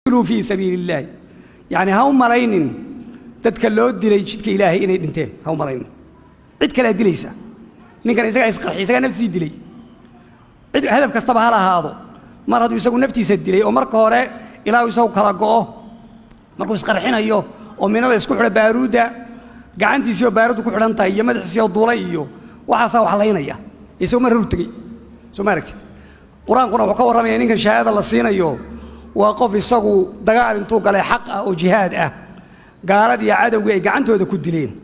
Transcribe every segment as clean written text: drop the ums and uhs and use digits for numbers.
في سبيل الله يعني هم ملايين تتكلوا دلي جدك إلهي إني دنتين هم ملايين عد كلا دليسة نكان إسقى إسقى إسقى نفسي دلي عد هدف كستبها على هذا مرة يسقون نفسي سدلي ومرة هراء إلى يسقون كلاجوه مرة إسقى حين أيوه ومنه يسقون على بارودة قاعد يسيو بارود وكل حدا طيب ما تحسيه ضوليه وحصاو حلينا إياه يسقون مرة تجي سو ماركت قرآن وكور رمي إنك شهادة الله سينا أيوه وقف يسقوا دجال انتو قال حق أو جهاد قالت يا عدو قعنتوا هذا كدلين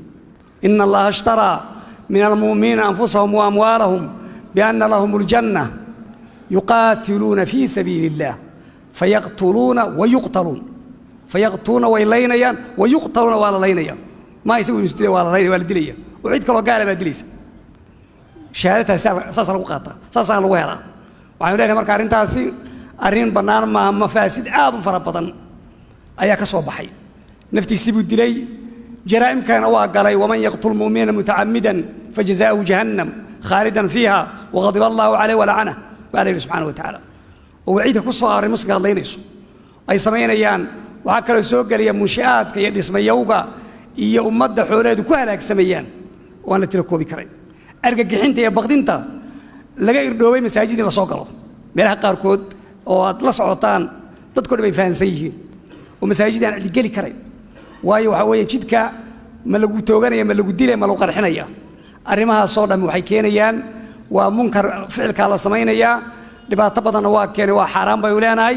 إن الله اشترى من المؤمنين أنفسهم وأموالهم بأن لهم الجنة يقاتلون في سبيل الله فيقتلون ويقتلون فيقتلون ويلينيان ويقتلون ولا لينيان ما يسوي يستوي ولا لين ولا دليا وعيد كلو قال ما دليس شهادتها ساس الوقاطة ساس الوهرة وعندنا مركارين تاسي أرين بنان ما مفاسد عاد فربطن أيا كصوب حي نفتي سيبو دلي جرائم كان واقعي ومن يقتل مؤمنا متعمدا فجزاؤه جهنم خالدا فيها وغضب الله عليه ولعنه عليه سبحانه وتعالى وعيد كصار مسك الله ينسو أي سمين أيان وهكذا سوق لي منشآت كي اسم يوغا إيه أمد حولاد كهلاك سميان وأنا تركوا بكري أرجع جحنت يا بغدنتا لقى يردوي مساجد لا سوقله ملها قاركود oo la socotaan dadku way fahansan yihiin oo masaajidaan cid gali karay waayo waxa weeye jidka ma lagu tooganaya ma lagu dilay ma lagu qarxinaya arimaha soo dham waxay keenayaan waa munkar ficilka la sameeynaya dhibaato badan waa keenay waa xaraam bay u leenahay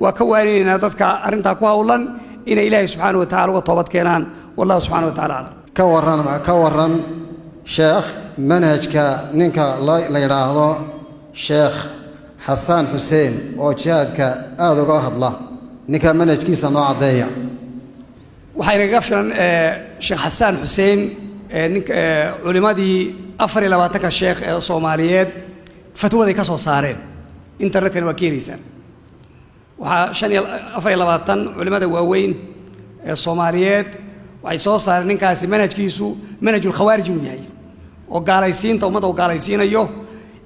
waa ka waaninayna dadka arinta ku hawlan in Ilaahay subhanahu wa ta'ala uga toobad keenaan wallahu subhanahu wa ta'ala ka waran sheekh manhajka ninka la yiraahdo sheekh حسان حسين أو جهادك هذا قاهد الله نكا منهج كيسا نوع ضيع وحين قفلا شيخ حسان حسين نك علماء دي أفر لواتك الشيخ صوماليات فتوى ذي كسو صارين انترنت وكيريسان وعشان أفر لواتن علماء دي وين الصوماليات وعيسو صار نكاسي منهج كيسو منهج الخوارج وياي وقاليسين تومده وقاليسين أيوه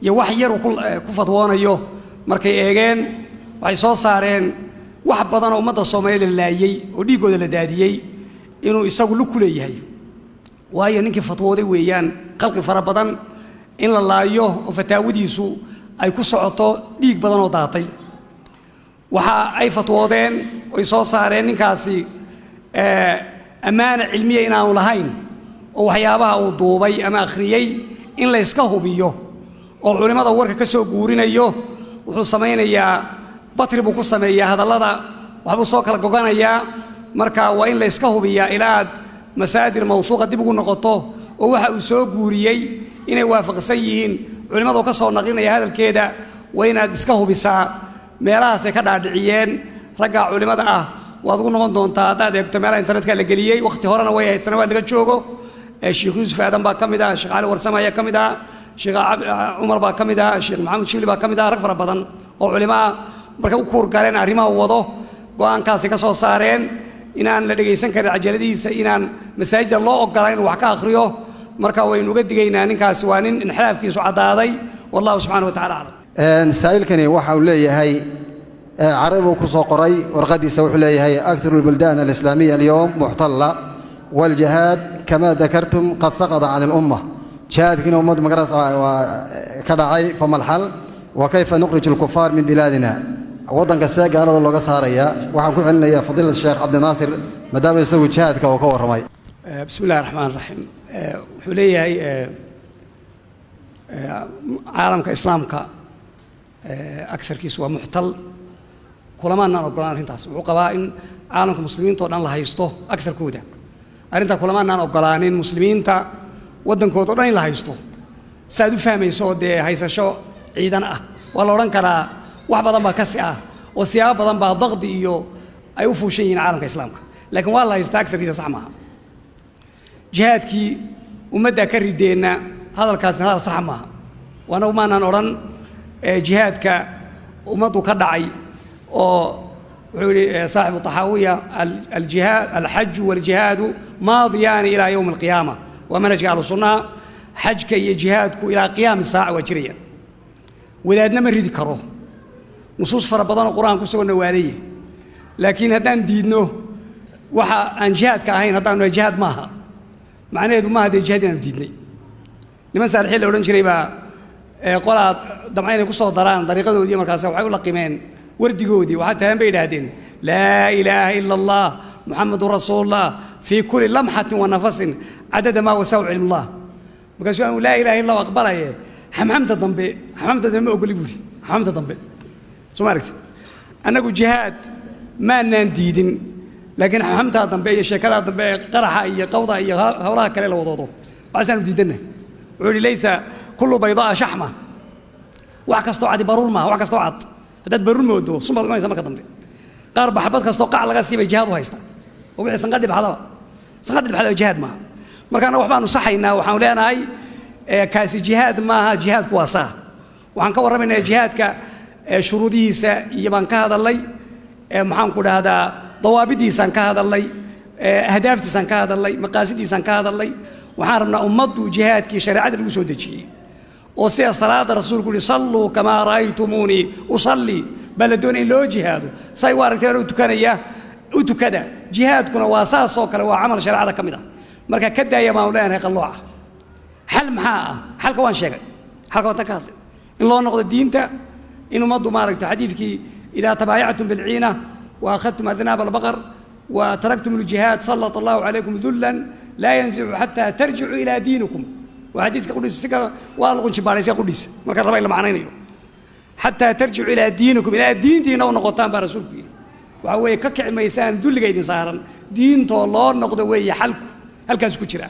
يوحير وكل كفتوان أيوه مركي إيجان وعيسو صارين واحد بدنا ومدى الصومالي للايي وديقو للداديي إنه يسوي له كل يهي وهي نك فتوى ويان خلق فربضان إن الله أيوه وفتاودي سو أي كسعته ديق بدنا وضعطي وها أي فتوى ويسو صارين نكاسي أمانة علمية إنه لهين وحيابها وضوبي أما أخريي إن لا يسكهوا بيوه oo culimada warka ka soo guurinayo wuxuu sameeynaya batri buu ku sameeyaa hadallada waxbuu soo kala goganaya marka waa in la iska hubiyaa ilaad masaadir mawsuuqa dib ugu noqoto oo waxa uu soo guuriyay inay waafaqsan yihiin culimadu ka soo naqlinaya hadalkeeda waa inaad iska hubisaa meelahaas ay ka dhaadhiciyeen ragga culimada ah waad ugu noqon doontaa hadaad eegto meelaha internetka la geliyay waqti horena way ahayd sanawaad laga joogo sheekh Yuusuf Aadan baa kamid ah sheekh Ali Warsame ayaa kamid ah شيخ عمر باكمدا شيخ محمد شيبلي باكمدا رفر بدن أو علماء بركة أكور قالين أريمه ووضه وأن كاسي كسو صارين إنان لدقيسن كالعجلة إنان مساجد الله قالين وحكا أخريه مركا وين وقد دقينا نكاس وانين انحلاف كيسو عدادي والله سبحانه وتعالى أعلم. سائل كني وحا ولي هي عرب وكسو قري ورغدي سوح لي هي أكثر البلدان الإسلامية اليوم محتلة والجهاد كما ذكرتم قد سقط عن الأمة. جهاد كنا ومد مقرص وكدعي فما الحل وكيف نخرج الكفار من بلادنا وطن كساق على الله قصاريا وحكوا عنا يا فضيلة الشيخ عبد الناصر مدام يسوي جهاد كوكور رمي. بسم الله الرحمن الرحيم. حلية عالم كإسلام أكثر كيسوا محتل كل ما نقول أنا هنتاس وقبائل عالم كمسلمين طبعا الله يسطو أكثر كودا. أنت كل ما نقول أنا المسلمين تا waddankooda dhan in la haysto saad u fahmayso dee haysasho ciidan ah waa la oran karaa wax badan baa kasi ah oo siyaabo badan baa daqdi iyo ay u fuushan yihiin caalamka islaamka laakiin waa la haystaa aktarkiisa sax maaha jihaadkii ummadda ka rideena hadalkaasna hadal sax maaha waana umaanan oran jihaadka ummaddu ka dhacay oo wuxuu yidhi saaxibu taxaawiya aljihaad alxaju waljihaadu maadiyaan ilaa yowmi alqiyaama ومنهج أهل السنة حجك يا جهادك إلى قيام الساعة وجريا وذادنا مريد كروه نصوص فربضان القرآن كسونا واليه لكن هدان دينه وحا أن جهاد كاهين هدان جهاد ماها معناه ما هذا جهاد ديني لمن سالحين لو نشري بقى قلت دمعين قصة دران طريقة ودي مركزة وحيقول لك كمان وردي جودي وحتى هم بيدهدين لا إله إلا الله محمد رسول الله في كل لمحة ونفس عدد ما وسع علم الله بقى لا إله إلا الله وأقبله حمحمد الضنبي حمحمد الضنبي أقول لي حمحمد الضنبي ثم عرفت أنا أقول جهاد ما ننديدن لكن حمحمد الضنبي شكرا الضنبي قرحة هي قوضة هي هوراها كليل وضوضو وعسان ديدنه وعلي ليس كل بيضاء شحمة وعكستو عادي برولما وعكستو عاد هذا برولما ودو صمر ما يسمى كضنبي قارب حبات كستو قاع لغا سيبي جهاد وهيستا وبعي سنقدي بحضا سنقدي بحضا جهاد ما مركانا وحبان صحينا وحان لeenahay kaasi jihaad maaha jihaadku waa saa waxaan ka warramaynaa jihaadka shuruudihiisa iyo baan ka hadalay maxaan ku dhahdaa dawaabidiisaan ka hadalay ahdaaftiisaan ka hadalay maqaasidiisaan ka hadalay waxaan rabnaa ummaddu jihaadkii shariicada lagu soo dejiyey oo sida salaada rasuulku yiri sallu kama raaytumuni usalli bal doonay loo jihaado say waaragteen u tukanaya u tukada jihaadkuna waa saas oo kale waa amal shariicada kamid ah marka ka daaya maawlaan qalooca حل محا حل كوان شيء حل كوان تكاثر إن الله نقض الدين تا إنه مضوا مارك حديثك إذا تبايعتم بالعينة وأخذتم أذناب البقر وتركتم الجهاد سلط الله عليكم ذلا لا ينزع حتى ترجعوا إلى دينكم وحديثك يقول السكر والغن شباريس يقول ليس ما كان ربع إلا معنين حتى ترجعوا إلى دينكم إلى الدين دين ونقطان برسولك وهو يككع ميسان ذل قيد صارا دين تو الله نقض ويا حلك هل كان سكتشرا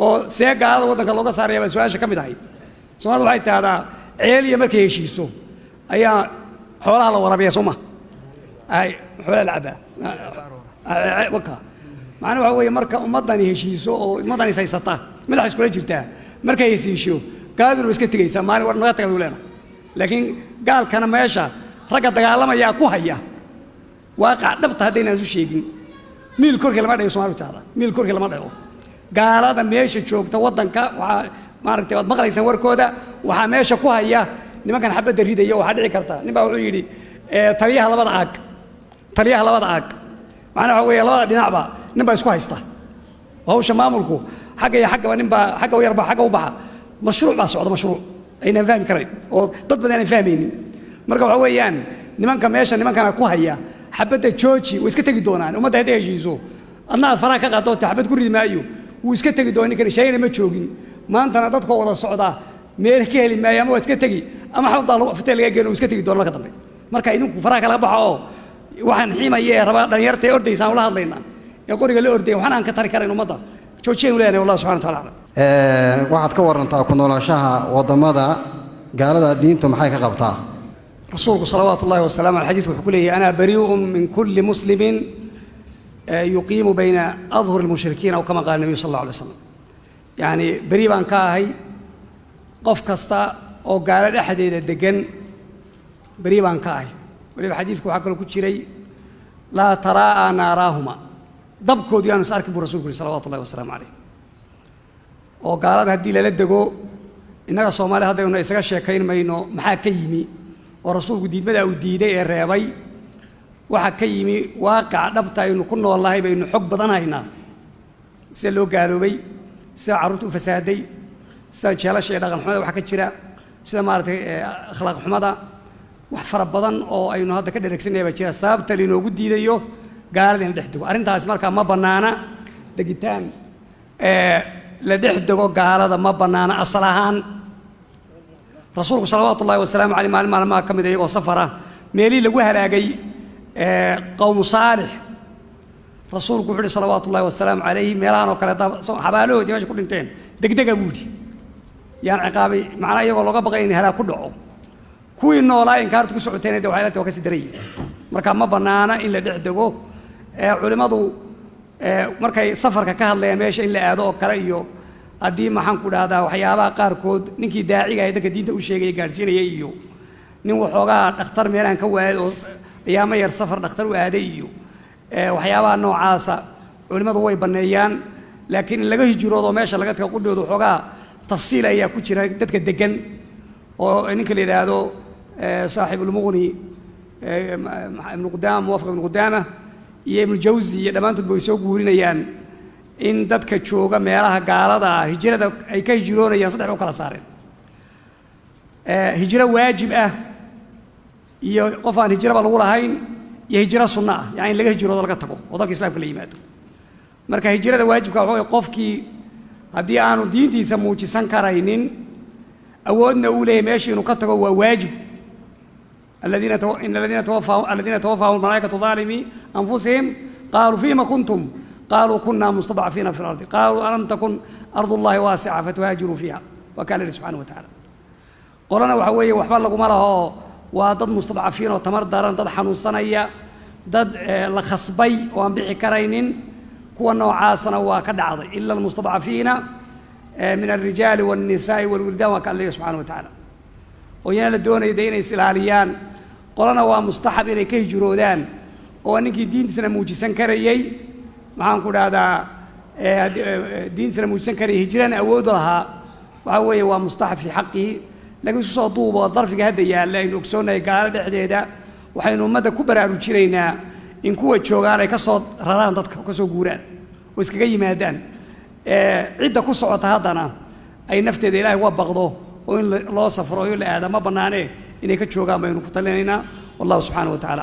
oo see gaalada waddanka looga saaraya su'aasha ka mid ahayd Soomaalidu waxay taada ceeliya markay heshiiso ayaa xoolaha la warabiyaa Soomaa ay xoolaha la cabaa waka macnaheedu waxa weeye marka ummadani heshiiso oo ummadani saysata madax isku jirtaa markay heshiisho gaaladu iska tagaysaa maalin war naga tagay leena laakiin gaalkana meesha ragga dagaalamaya ku haya waaqic dhabta hadayna isu sheegin miil korkii lama dhayo Soomaalidu taada miil korkii lama dhayo gaalada meesha joogta waddanka waxa maaragtay wad maqlaysan warkooda waxa meesha ku haya nimankan xabada ridaya waxa dhici karta ninba wuxuu yiri taliyaha labada aag macna waxa weeye labada dhinacba ninba isku haysta hawsha maamulku xagga iyo xagga ninba xagga u yarba xagga u baxa mashruuc baa socda mashruuc ayna fahmi karayn oo dad badan ay fahmaynin marka waxa weeyaan nimanka meesha nimankana ku haya xabada jooji way iska tagi doonaan ummadda hadday heshiiso adna faraha ka qaado xabad ku ridi maayo wuu iska tagi doonaa ninkan shayna ma joogin maantana dadka wada socda meel ka heli maayo ama iska tagi ama xawda lagu afta laga geeyo iska tagi doonaa marka dambe marka idinku faraha kala baxo waxaan xiimayay raba dhalinyarta ordaysaan la hadlaynaa ee qoriga la orday waxaan aan ka tari karin ummadda joojeen leeyahay wallahi subhanahu wa ta'ala waxaad ka warantaa ku noolaanshaha wadamada gaalada diintu maxay ka qabtaa rasuulku sallallahu alayhi wa sallam al-hadith wuxuu ku leeyahay ana bari'un min kulli muslimin يقيم بين أظهر المشركين أو كما قال النبي صلى الله عليه وسلم يعني بريبان كاهي قف كستا أو قال أحد الدجن بريبان كاهي ولي حديثك وحكى كتشري لا تراءى ناراهما ضبكو ديانو ساركب الرسول صلى الله عليه وسلم عليه أو قال هدي للدجو إنك الصومالي هذا يوم يسقى شيكين ما ينو محاكيمي ورسول جديد بدأ وديده الرابي waxa ka yimi waaqic dhabta inuu ku noolahay baynu xog badanaynaa si loo gaaloobay si caruurtu fasaaday sida jeelasha dhaqan xumada waxa ka jira sida maartay akhlaaq xumada wax fara badan oo aynu hadda ka dheregsanay ba jira sababta inoogu diidayo gaalada in dhexdigo arintaas marka ma banaana degitaan la dhexdigo gaalada ma banaana asal ahaan rasuulku sallallahu alayhi wa sallam maalmaha kamid ah oo safara meeli lagu halaagay قوم صالح رسولك وحده صلوات الله والسلام عليه ميلان وكلا حبالو دي ماشي كدنتين دغدغا بودي يعني عقابي معناه يغو لوغا بقay in hala ku dhaco kuwii noolaa in kaartu ku socoteen waxay la tahay sidariye marka ma banaana in la dhexdago culimadu markay safarka ka hadlayaan meesha in la aado oo kale iyo hadii maxaan ku dhahdaa waxyaabaha qaar kood ninkii daaciga ay dadka diinta u sheegay gaarsiinayay iyo nin waxoogaa dhakhtar meelaan ka waayay oo أيام ير سفر دكتور وعادي وحياة نوعاسة علماء ضوي بنيان لكن لقاه جرود ماشى لقيت كقول له حاجة تفصيل أي كوتشي دتك الدجن وإنك اللي هذا صاحب المغني ابن قدامة موافق ابن قدامة iyo ibn Jawzi iyo dhamaantood way soo guurinayaan in dadka jooga meelaha gaalada hijrada ay ka hijroonayaan saddex u kala saareen hijra waajib ah iyo qof aan hijraba lagu lahayn iyo hijra sunna ah yaani laga hijroodo laga tago oo dalka islaamka la yimaado marka hijrada waajibka waxa qofkii hadii aanu diintiisa muujisan karaynin awoodna uu leeyahay meeshii inuu ka tago waa waajib الذين توفاهم الملائكة ظالمي أنفسهم قالوا فيما كنتم قالوا كنا مستضعفين في الأرض قالوا ألم تكن أرض الله واسعة فتهاجروا فيها وكان الله سبحانه وتعالى قلنا وحوي وحبال لكم مره وضد مستضعفين وتمر داران ضد حنوصنية ضد لخصبي وانبيحي كرينين كوا نوعاسنا وكدعض إلا المستضعفين من الرجال والنساء والولدان وكان الله سبحانه وتعالى ويانا لدونا يدينا يسلاليان قلنا ومستحب إلى كي جرودان وأنك دين سنة موجسان كريي معهم كل هذا دين سنة موجسان كريي هجران أودها وهو ومستحب في حقه لكن صوتوه والظرف هذا يا الله إنه كسونا يقال ده وحين مدى كبر على وجهنا إن قوة شوغان كصوت رران ضد كسو جوران وإسكجي مهدان عدة كسوة هذانا أي نفت إله وبغضه وإن الله صفره إلا هذا ما بنانه إنك تشوغان بينك تلينا والله سبحانه وتعالى